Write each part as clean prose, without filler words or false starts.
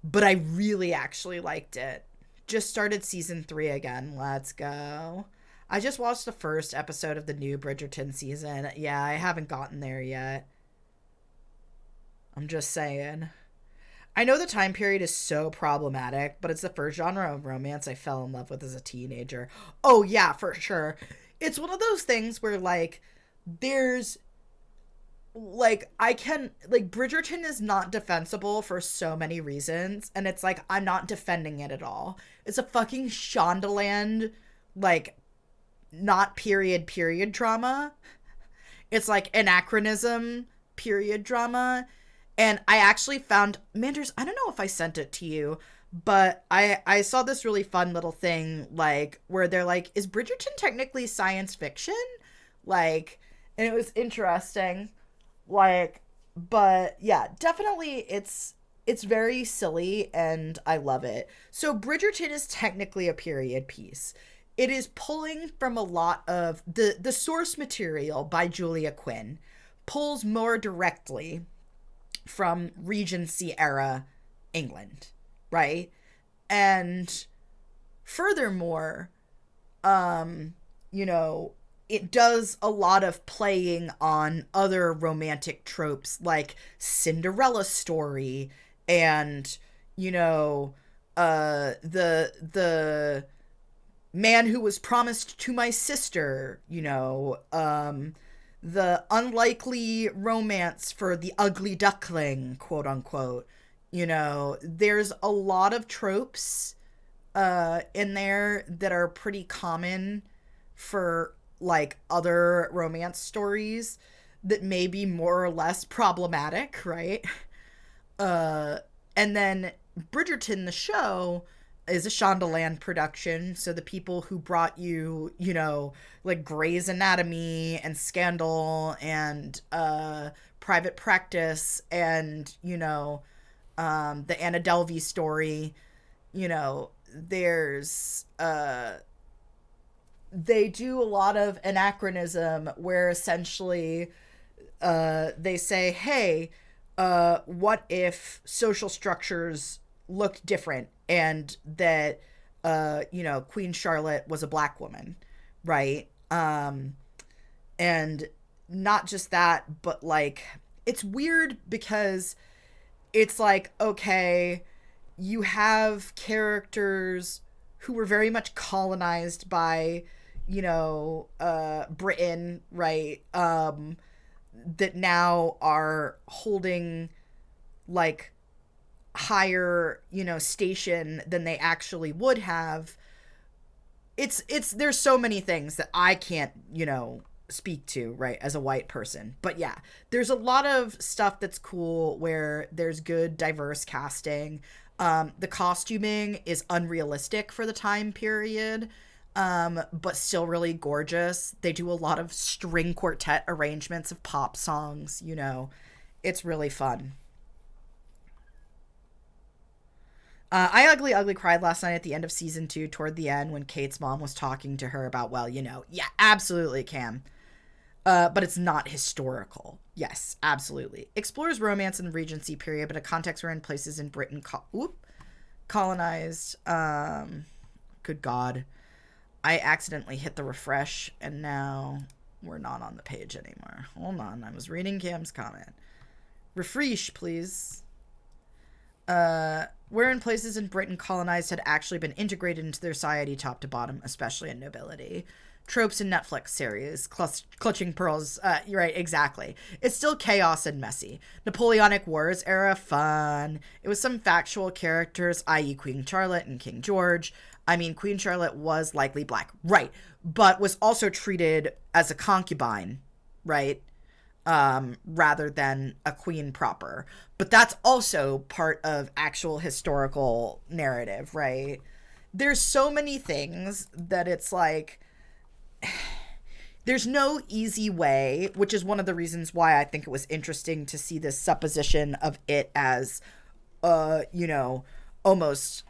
but I really actually liked it. Just started season 3 again. Let's go. I just watched the first episode of the new Bridgerton season. Yeah, I haven't gotten there yet. I'm just saying. I know the time period is so problematic, but it's the first genre of romance I fell in love with as a teenager. Oh, yeah, for sure. It's one of those things where, like, there's I can Bridgerton is not defensible for so many reasons, and it's like I'm not defending it at all. It's a fucking Shondaland, like, not period drama. It's like anachronism period drama. And I actually found Manders, I don't know if I sent it to you, but I saw this really fun little thing, like, where they're like, is Bridgerton technically science fiction? Like, and it was interesting. Like, but yeah, definitely it's very silly and I love it. So Bridgerton is technically a period piece. It is pulling from a lot of the source material by Julia Quinn pulls more directly from Regency era England, right? And furthermore, um, you know, it does a lot of playing on other romantic tropes like Cinderella story and, you know, the man who was promised to my sister, the unlikely romance for the ugly duckling, quote unquote. There's a lot of tropes in there that are pretty common for like other romance stories that may be more or less problematic, right? Uh, and then Bridgerton, the show, is a Shondaland production. So the people who brought you, like Grey's Anatomy and Scandal and Private Practice and, the Anna Delvey story, there's they do a lot of anachronism where essentially they say, hey, what if social structures looked different and that, Queen Charlotte was a black woman, right? And not just that, but like, it's weird because it's like, okay, you have characters who were very much colonized by, Britain, right? That now are holding like higher, station than they actually would have. It's there's so many things that I can't, speak to, right, as a white person. But yeah, there's a lot of stuff that's cool where there's good diverse casting. The costuming is unrealistic for the time period, but still really gorgeous. They do a lot of string quartet arrangements of pop songs. It's really fun. I ugly cried last night at the end of season 2, toward the end, when Kate's mom was talking to her about, well, yeah, absolutely, Cam. But it's not historical. Yes, absolutely. Explores romance in the Regency period, but a context wherein places in Britain colonized. Good God. I accidentally hit the refresh, and now we're not on the page anymore. Hold on, I was reading Cam's comment. Refresh, please. Wherein places in Britain colonized had actually been integrated into their society top to bottom, especially in nobility. Tropes in Netflix series, Clutching Pearls, you're right, exactly. It's still chaos and messy. Napoleonic Wars era, fun. It was some factual characters, i.e. Queen Charlotte and King George. I mean, Queen Charlotte was likely black, right, but was also treated as a concubine, right? Rather than a queen proper. But that's also part of actual historical narrative, right? There's so many things that it's like, there's no easy way, which is one of the reasons why I think it was interesting to see this supposition of it as, almost,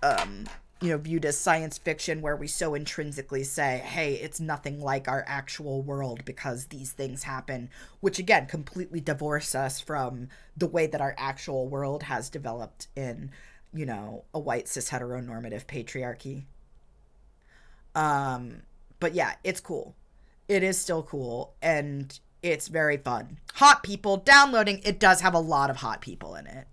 viewed as science fiction, where we so intrinsically say, hey, it's nothing like our actual world because these things happen, which again completely divorce us from the way that our actual world has developed in, you know, a white cis heteronormative patriarchy. But yeah, it's cool. It is still cool, and it's very fun. Hot people downloading. It does have a lot of hot people in it.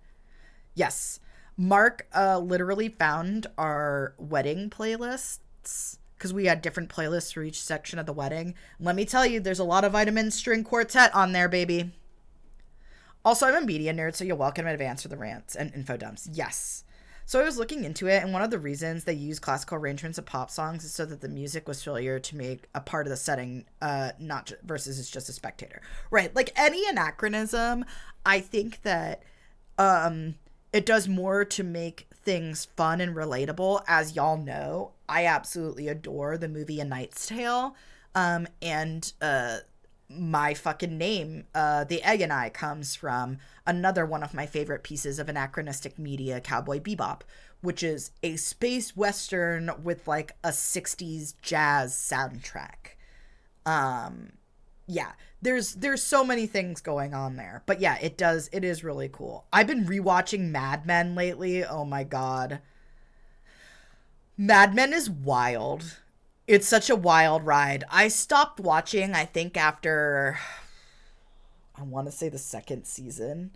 Yes. Mark literally found our wedding playlists because we had different playlists for each section of the wedding. Let me tell you, there's a lot of Vitamin String Quartet on there, baby. Also, I'm a media nerd, so you're welcome in advance for the rants and info dumps. Yes. So I was looking into it, and one of the reasons they use classical arrangements of pop songs is so that the music was familiar to make a part of the setting, not versus it's just a spectator. Right. Like any anachronism, I think that it does more to make things fun and relatable. As y'all know, I absolutely adore the movie A Knight's Tale. And my fucking name, The Egg and I, comes from another one of my favorite pieces of anachronistic media, Cowboy Bebop, which is a space western with like a 60s jazz soundtrack. Yeah, there's so many things going on there. But yeah, it is really cool. I've been rewatching Mad Men lately. Oh my god. Mad Men is wild. It's such a wild ride. I stopped watching, I think, after, I want to say, the second season.